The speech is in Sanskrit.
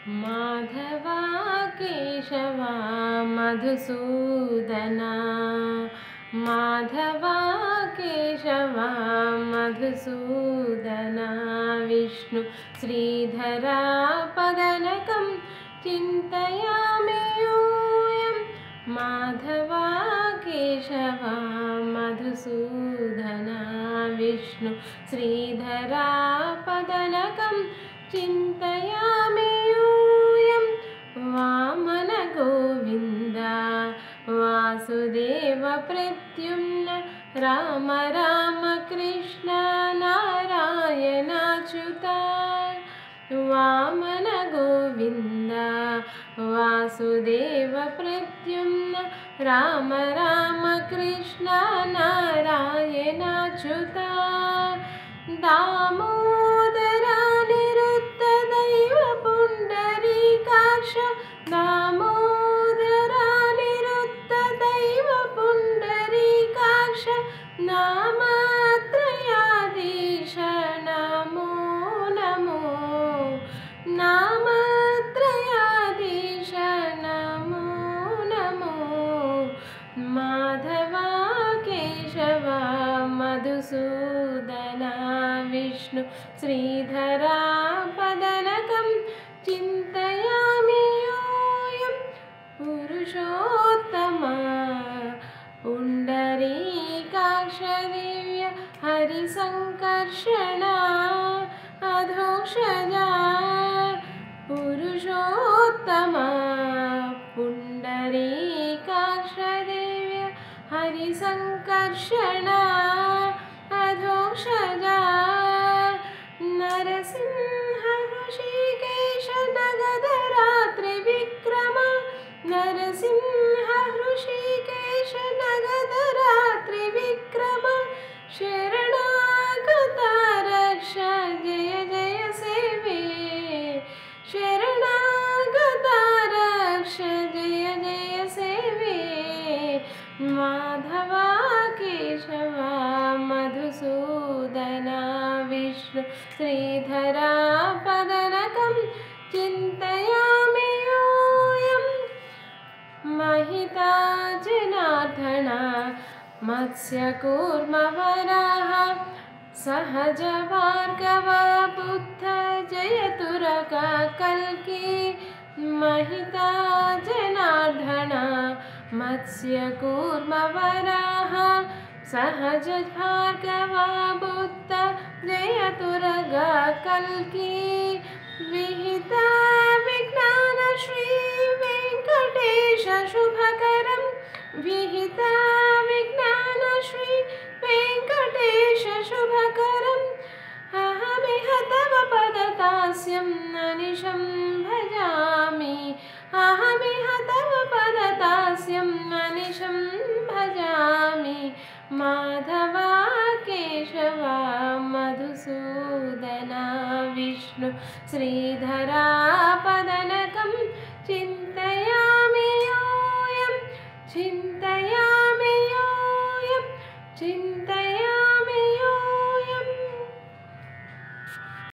माधवा केशवा मधुसूदना माधवा केशवा मधुसूदना विष्णु श्रीधरा पदनकं चिन्तयामि यूयं माधवा केशवा मधुसूदना विष्णु श्रीधरा पदनकं चिन्तयामि यूयं वामन गोविन्द वासुदेव प्रद्युम्न राम राम कृष्ण नारायणाच्युता वामन गोविन्द वासुदेव प्रद्युम्न राम राम कृष्ण नारायणाच्युता दामोदरा निरुद्धदैव पुण्डरीकाक्ष दामोदरा निरुद्धदैव पुण्डरीकाक्ष नामत्रयाधीश नमो नमो नामत्रयाधीश नमो नमो माधवा केशवा मधुसूदना विष्णु श्रीधरा पदनकं चिन्तयामि यूयं पुरुषोत्तमा पुण्डरीकाक्ष दिव्य हरिसङ्कर्षणा अधोक्षजा पुरुषोत्तमा पुण्डरीकाक्ष दिव्य हरिसङ्कर्षणा अधोक्षजा नरसिंह हृषीकेश नगधरा त्रिविक्रम नरसिंह हृषीकेश नगधरा त्रिविक्रम शरणागता रक्ष जय जय सेवे शरणागता रक्ष जय जय सेवे माधवा केशवा मधुसूदना विष्णु श्रीधरा पदनकं चिन्तयामि यूयं महिता जनार्दना मत्स्यकूर्मवराह सहज भार्गव बुद्ध जयतुरगा कल्की महिता जनार्दना मत्स्यकूर्मवराह सहज भार्गव बुद्ध जयतुरगा कल्की विहिता विज्ञान श्री वेंकटेश शुभकरं विहिता विज्ञान श्री वेंकटेश शुभकरम् अहमिह तव पददास्यं अनिशं भजामि अहमिह तव पददास्यं अनिशं भजामि माधवा केशवा मधुसूदना विष्णु श्रीधरा पदनकं